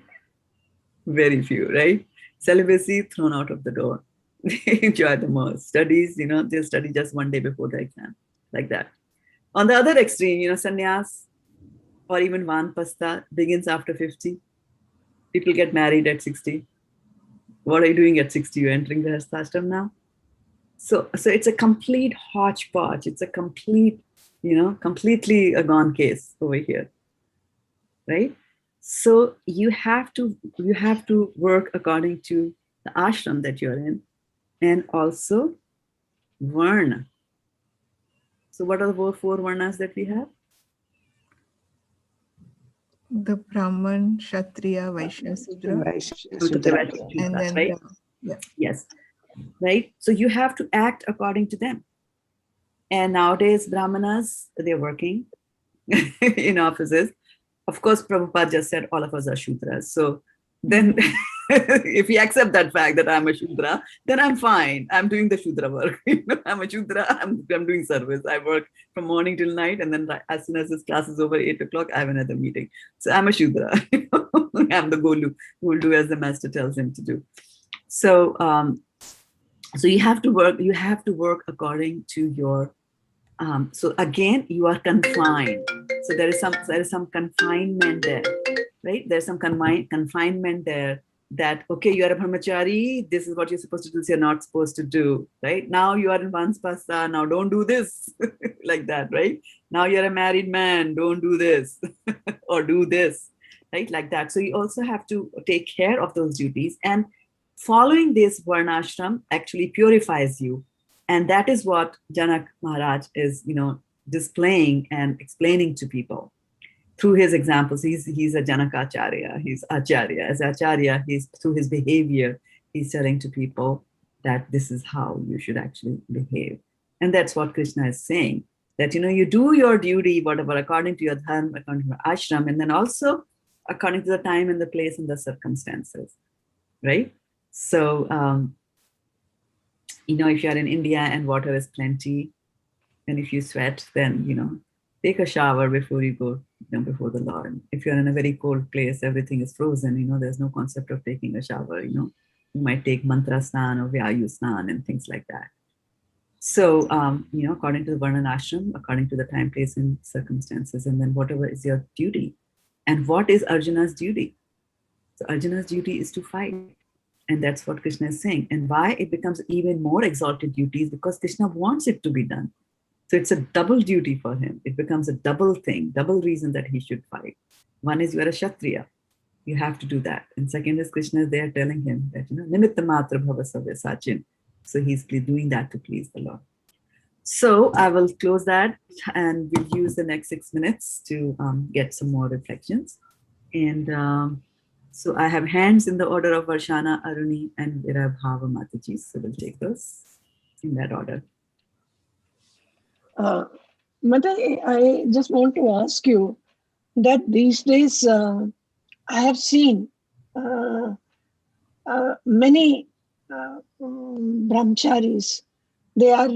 Very few, right? Celibacy thrown out of the door. They enjoy the most. Studies, they study just one day before the exam, like that. On the other extreme, sannyas or even vanpasta begins after 50. People get married at 60. What are you doing at 60? You're entering the Hastashram now. So it's a complete hodgepodge. It's a complete, completely a gone case over here, right? So you have to work according to the ashram that you're in, and also varna. So what are the 4 varnas that we have? The Brahman, Kshatriya, Vaishya, Sudra. And then, right? Yeah. Yes, right? So you have to act according to them. And nowadays, Brahmanas, they're working in offices. Of course, Prabhupada just said all of us are Shudras. So then if you accept that fact that I'm a Shudra, then I'm fine. I'm doing the Shudra work. I'm a Shudra, I'm doing service. I work from morning till night, and then as soon as this class is over, 8 o'clock, I have another meeting. So I'm a Shudra. I'm the Golu who will do as the master tells him to do. So so you have to work according to your so again, you are confined. So there is some confinement there, right? There's some confinement there that, okay, you are a brahmachari, this is what you're supposed to do, this you're not supposed to do, right? Now you are in vanpasta, now don't do this, like that, right? Now you're a married man, don't do this, or do this, right? Like that. So you also have to take care of those duties, and following this varnashram actually purifies you. And that is what Janak Maharaj is, displaying and explaining to people through his examples. He's a Janakacharya, he's Acharya. As Acharya, he's through his behavior, he's telling to people that this is how you should actually behave. And that's what Krishna is saying, that, you do your duty, whatever, according to your dharma, according to your ashram, and then also according to the time and the place and the circumstances, right? So, if you're in India and water is plenty, and if you sweat, then, take a shower before you go, before the Lord. If you're in a very cold place, everything is frozen, there's no concept of taking a shower, you might take mantra snan or vyayu snan and things like that. So, according to the Varna and Ashram, according to the time, place, and circumstances, and then whatever is your duty. And what is Arjuna's duty? So Arjuna's duty is to fight. And that's what Krishna is saying. And why it becomes even more exalted duty is because Krishna wants it to be done. So it's a double duty for him. It becomes a double thing, double reason that he should fight. One is you are a Kshatriya. You have to do that. And second is Krishna is there telling him that, Nimitta matra bhava savya sachin. So he's doing that to please the Lord. So I will close that, and we'll use the next 6 minutes to get some more reflections. And so I have hands in the order of Varshana, Aruni, and Vira Bhava Mataji. So we'll take those in that order. Mata, I just want to ask you that these days I have seen many brahmacharis. They are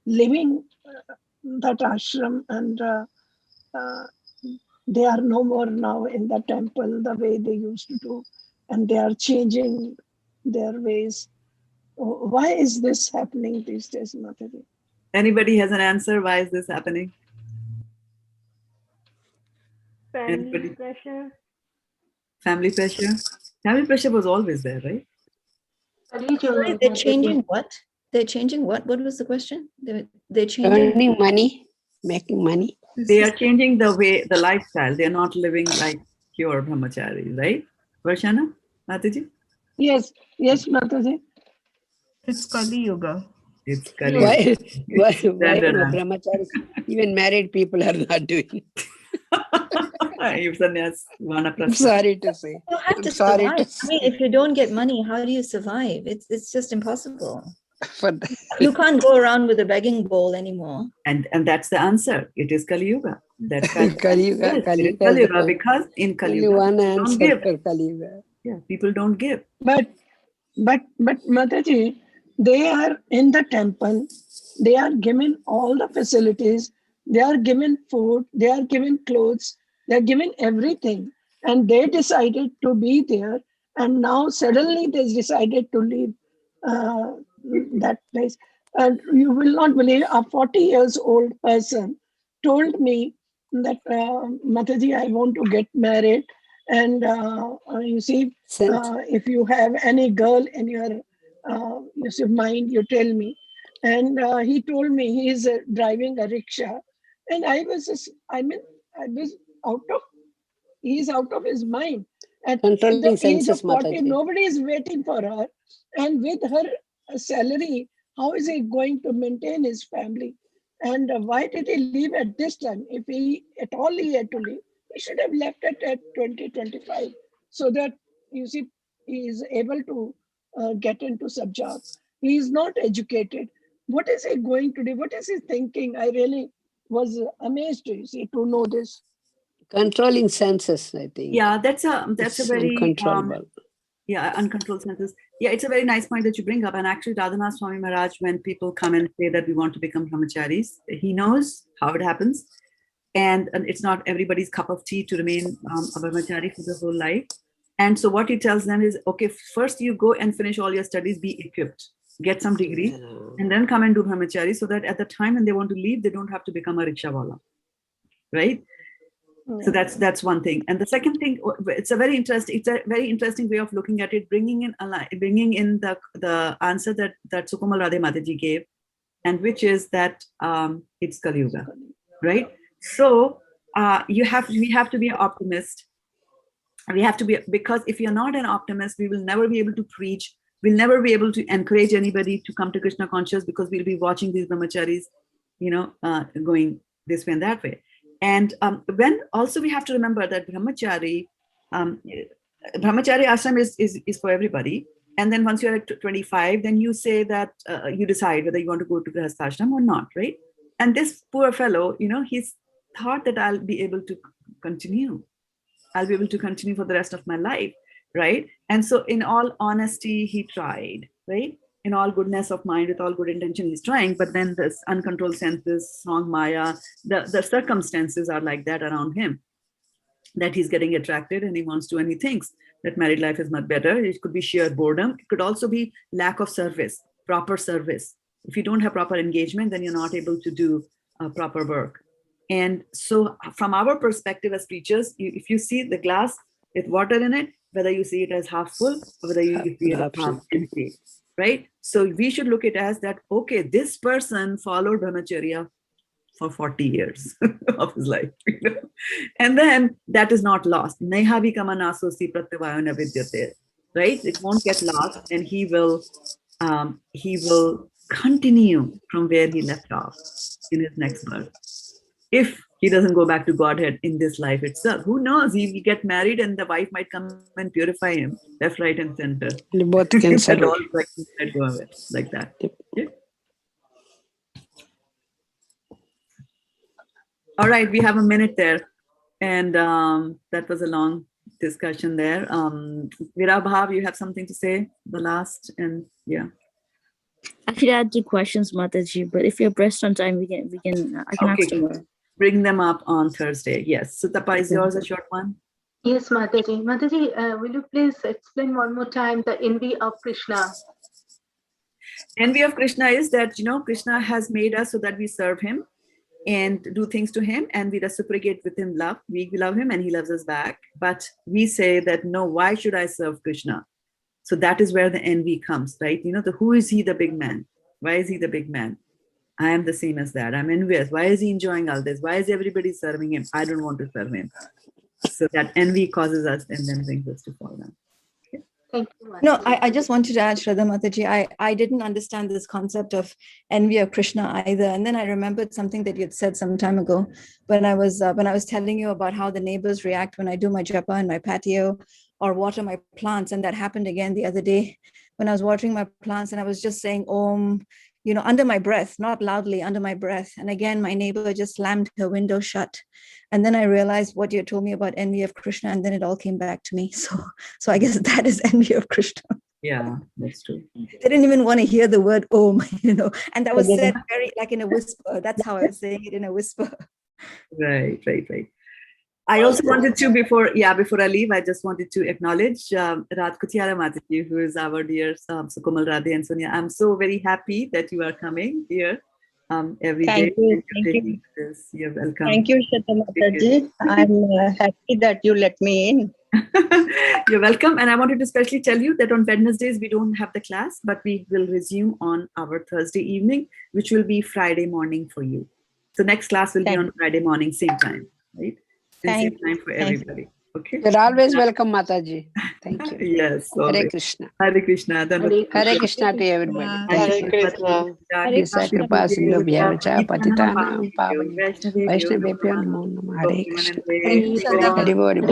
living that ashram, and they are no more now in the temple the way they used to do, and they are changing their ways. Why is this happening these days, Mataji? Anybody has an answer? Why is this happening? Family pressure. Family pressure? Family pressure was always there, right? Sorry, they're changing what? They're changing what? What was the question? They're changing Earning money, making money. They are changing the way, the lifestyle. They're not living like pure brahmachari, right? Varshana, Mataji? Yes, Mataji. It's Kali Yuga. It's Kali Yuga. Why no brahmacharis? Even married people are not doing. You sannyas, I'm sorry to say. You have I'm to sorry survive. to I mean, say if you don't get money, how do you survive? It's just impossible. for that. You can't go around with a begging bowl anymore. And that's the answer. It is Kali Yuga. That's Kali Yuga. yes, Kali it is Yuga Kali is the Yuga one. because in Kali Only Yuga one people don't answer give. for Kali Yuga. Yeah, people don't give. But Mataji, they are in the temple. They are given all the facilities. They are given food. They are given clothes. They are given everything, and they decided to be there. And now suddenly they decided to leave uh, that place. And you will not believe, a 40 years old person told me that Mataji, I want to get married, and you see, Sent. if you have any girl in your mind, you tell me. And he told me he is driving a rickshaw, and I was just, I was out of, he's out of his mind. At the Controlling age of senses, 40, Mataji. nobody is waiting for her, and with her salary, how is he going to maintain his family? And why did he leave at this time? If he at all he had to leave, he should have left it at 2025, so that you see he is able to get into some job. He is not educated. What is he going to do? What is he thinking? I really was amazed, you see, to know this. Controlling senses, I think. Yeah, that's a It's very uncontrollable. yeah, uncontrolled senses. Yeah, it's a very nice point that you bring up. And actually, Radhanath Swami Maharaj, when people come and say that we want to become brahmacharis, he knows how it happens. And it's not everybody's cup of tea to remain a brahmachari for the whole life. And so what he tells them is, okay, first you go and finish all your studies, be equipped, get some degree, and then come and do brahmachari, so that at the time when they want to leave, they don't have to become a rickshawala, right? So that's one thing. And the second thing, it's a very interesting way of looking at it, bringing in the answer that Sukamal Radhe Mataji gave, and which is that it's Kali Yuga, right? So we have to be an optimist. We have to be, because if you're not an optimist, we will never be able to preach. We'll never be able to encourage anybody to come to Krishna conscious, because we'll be watching these brahmacharis, going this way and that way. And when also we have to remember that brahmachari ashram is for everybody. And then once you're at 25, then you say that you decide whether you want to go to Grihastha ashram or not, right? And this poor fellow, he's thought that I'll be able to continue. I'll be able to continue for the rest of my life, right? And so in all honesty, he tried, right? In all goodness of mind, with all good intention, he's trying, but then this uncontrolled senses, strong maya, the circumstances are like that around him, that he's getting attracted and he wants to, and he thinks that married life is much better. It could be sheer boredom. It could also be lack of service, proper service. If you don't have proper engagement, then you're not able to do proper work. And so from our perspective as preachers, if you see the glass with water in it, whether you see it as half full or whether you see it as half empty, right? So we should look at it as that, okay, this person followed brahmacharya for 40 years of his life, and then that is not lost. Nehavi kamanasosi pratyavayo navidyate, right? It won't get lost, and he will continue from where he left off in his next birth. If he doesn't go back to Godhead in this life itself, who knows? He will get married and the wife might come and purify him left, right, and center. Both can serve. Like that. Yeah. All right, we have a minute there. And that was a long discussion there. Virabhav, you have something to say? The last, and yeah. Actually, I had 2 questions, Mataji, but if you're pressed on time, I can ask tomorrow. Bring them up on Thursday. Yes. So Tapa, is yours a short one? Yes, Mataji. Mataji, will you please explain one more time the envy of Krishna? Envy of Krishna is that, Krishna has made us so that we serve him and do things to him, and we reciprocate with him love. We love him and he loves us back. But we say that, no, why should I serve Krishna? So that is where the envy comes, right? Who is he the big man? Why is he the big man? I am the same as that. I'm envious. Why is he enjoying all this? Why is everybody serving him? I don't want to serve him. So that envy causes us and then brings us to fall down. Okay. Thank you. No, Mataji. I just wanted to add, Shraddha Mataji, I didn't understand this concept of envy of Krishna either. And then I remembered something that you'd said some time ago when I was telling you about how the neighbors react when I do my japa in my patio or water my plants. And that happened again the other day when I was watering my plants and I was just saying Om, under my breath, not loudly, under my breath. And again, my neighbor just slammed her window shut. And then I realized what you told me about envy of Krishna, and then it all came back to me. So I guess that is envy of Krishna. Yeah, that's true. They didn't even want to hear the word Om, and that was said very like in a whisper. That's how I was saying it, in a whisper. Right. I also wanted to, before I leave, I just wanted to acknowledge Radh Kutiara Mataji, who is our dear Sukomal Radhe and Sonia. I'm so very happy that you are coming here every day. Thank you. You're welcome. Thank you, Shraddha Mataji. I'm happy that you let me in. You're welcome. And I wanted to especially tell you that on Wednesdays, we don't have the class, but we will resume on our Thursday evening, which will be Friday morning for you. So next class will be on Friday morning, same time, right? And same time for everybody. Okay. You're always welcome, Mataji. Thank you. Yes. Hare Krishna. Hare Krishna. Hare Krishna to everybody. Hare Krishna. Krishna Kripa Sindhu Vyavacha Patitanam Pavani Vaishnavebhyo Namo Namaha. Hare Krishna. Hare Bol.